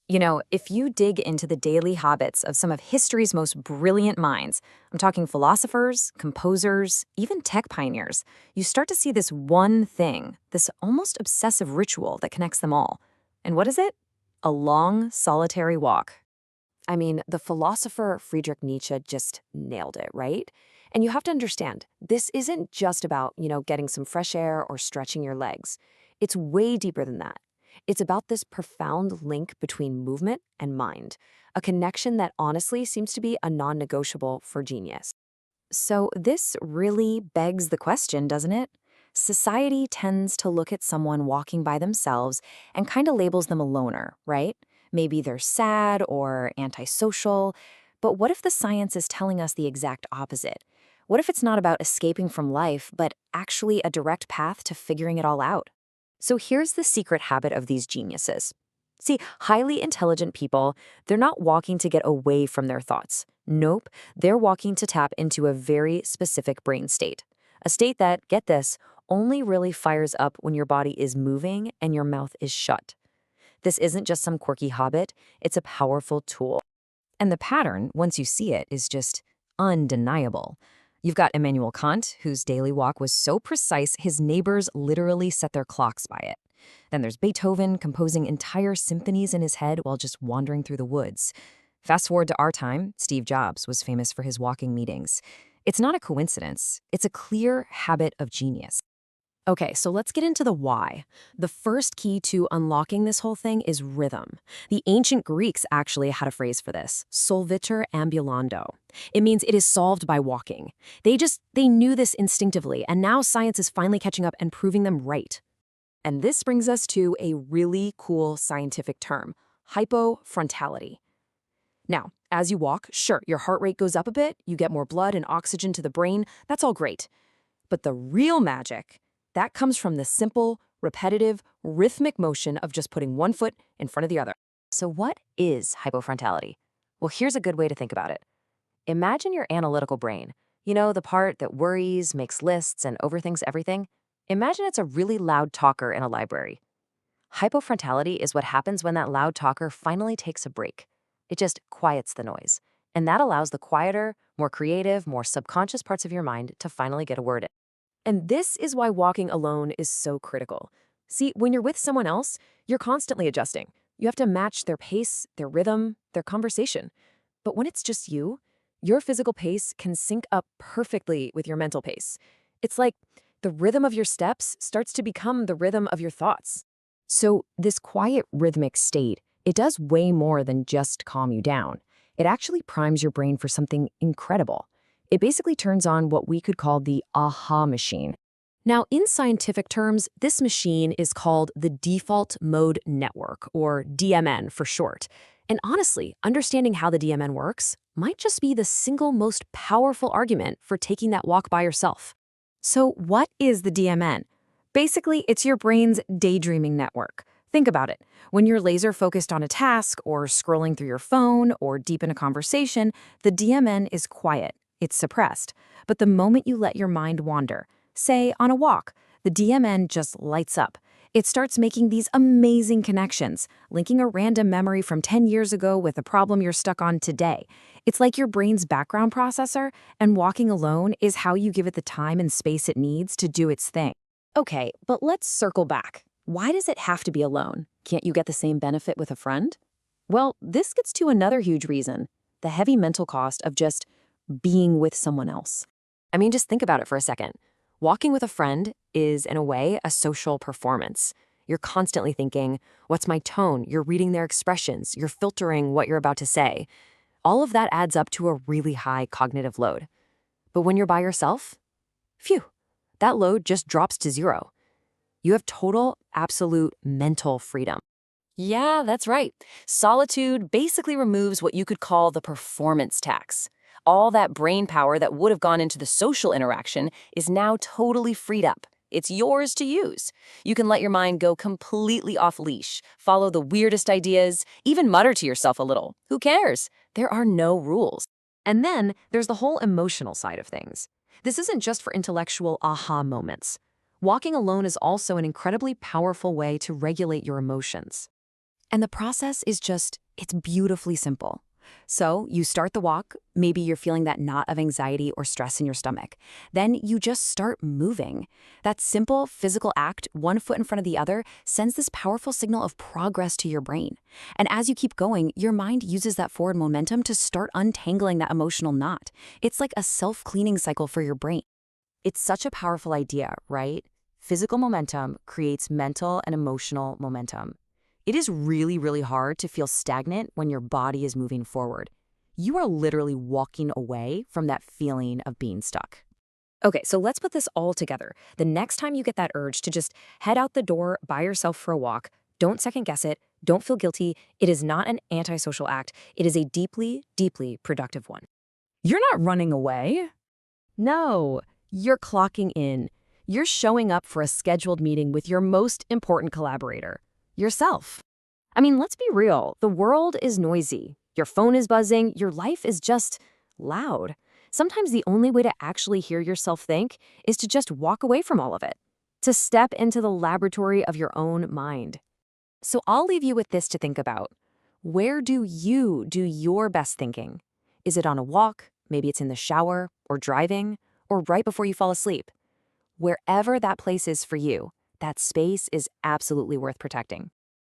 If you dig into the daily habits of some of history's most brilliant minds, I'm talking philosophers, composers, even tech pioneers, you start to see this one thing, this almost obsessive ritual that connects them all. And what is it? A long, solitary walk. I mean, the philosopher Friedrich Nietzsche just nailed it, right? And you have to understand, this isn't just about, getting some fresh air or stretching your legs. It's way deeper than that. It's about this profound link between movement and mind, a connection that honestly seems to be a non-negotiable for genius. So, this really begs the question, doesn't it? Society tends to look at someone walking by themselves and kind of labels them a loner, right? Maybe they're sad or antisocial. But what if the science is telling us the exact opposite? What if it's not about escaping from life, but actually a direct path to figuring it all out? So, here's the secret habit of these geniuses. See, highly intelligent people, they're not walking to get away from their thoughts. Nope, they're walking to tap into a very specific brain state. A state that, get this, only really fires up when your body is moving and your mouth is shut. This isn't just some quirky habit, it's a powerful tool. And the pattern, once you see it, is just undeniable. You've got Immanuel Kant, whose daily walk was so precise his neighbors literally set their clocks by it. Then there's Beethoven composing entire symphonies in his head while just wandering through the woods. Fast forward to our time, Steve Jobs was famous for his walking meetings. It's not a coincidence, it's a clear habit of genius. Okay, so let's get into the why. The first key to unlocking this whole thing is rhythm. The ancient Greeks actually had a phrase for this, Solvitur Ambulando. It means it is solved by walking. They knew this instinctively, and now science is finally catching up and proving them right. And this brings us to a really cool scientific term, hypofrontality. Now, as you walk, sure, your heart rate goes up a bit, you get more blood and oxygen to the brain, that's all great. But the real magic, that comes from the simple, repetitive, rhythmic motion of just putting one foot in front of the other. So, what is hypofrontality? Well, here's a good way to think about it. Imagine your analytical brain. The part that worries, makes lists, and overthinks everything? Imagine it's a really loud talker in a library. Hypofrontality is what happens when that loud talker finally takes a break. It just quiets the noise. And that allows the quieter, more creative, more subconscious parts of your mind to finally get a word in. And this is why walking alone is so critical. See, when you're with someone else, you're constantly adjusting. You have to match their pace, their rhythm, their conversation. But when it's just you, your physical pace can sync up perfectly with your mental pace. It's like the rhythm of your steps starts to become the rhythm of your thoughts. So this quiet rhythmic state, it does way more than just calm you down. It actually primes your brain for something incredible. It basically turns on what we could call the aha machine. Now, in scientific terms, this machine is called the default mode network, or DMN for short. And honestly, understanding how the DMN works might just be the single most powerful argument for taking that walk by yourself. So what is the DMN? Basically, it's your brain's daydreaming network. Think about it. When you're laser focused on a task or scrolling through your phone or deep in a conversation, the DMN is quiet. It's suppressed. But the moment you let your mind wander, say on a walk, the DMN just lights up. It starts making these amazing connections, linking a random memory from 10 years ago with a problem you're stuck on today. It's like your brain's background processor, and walking alone is how you give it the time and space it needs to do its thing. Okay, but let's circle back. Why does it have to be alone? Can't you get the same benefit with a friend? Well, this gets to another huge reason, the heavy mental cost of just being with someone else. I mean, just think about it for a second. Walking with a friend is, in a way, a social performance. You're constantly thinking, what's my tone? You're reading their expressions. You're filtering what you're about to say. All of that adds up to a really high cognitive load. But when you're by yourself, phew, that load just drops to zero. You have total, absolute mental freedom. Yeah, that's right. Solitude basically removes what you could call the performance tax. All that brain power that would have gone into the social interaction is now totally freed up. It's yours to use. You can let your mind go completely off leash, follow the weirdest ideas, even mutter to yourself a little. Who cares? There are no rules. And then there's the whole emotional side of things. This isn't just for intellectual aha moments. Walking alone is also an incredibly powerful way to regulate your emotions. And the process is it's beautifully simple. So you start the walk, maybe you're feeling that knot of anxiety or stress in your stomach. Then you just start moving. That simple physical act, one foot in front of the other, sends this powerful signal of progress to your brain. And as you keep going, your mind uses that forward momentum to start untangling that emotional knot. It's like a self-cleaning cycle for your brain. It's such a powerful idea, right? Physical momentum creates mental and emotional momentum. It is really, really hard to feel stagnant when your body is moving forward. You are literally walking away from that feeling of being stuck. Okay, so let's put this all together. The next time you get that urge to just head out the door by yourself for a walk, don't second guess it, don't feel guilty. It is not an antisocial act. It is a deeply, deeply productive one. You're not running away. No, you're clocking in. You're showing up for a scheduled meeting with your most important collaborator, yourself. I mean, let's be real. The world is noisy. Your phone is buzzing. Your life is just loud. Sometimes the only way to actually hear yourself think is to just walk away from all of it, to step into the laboratory of your own mind. So I'll leave you with this to think about. Where do you do your best thinking? Is it on a walk? Maybe it's in the shower or driving or right before you fall asleep. Wherever that place is for you, that space is absolutely worth protecting.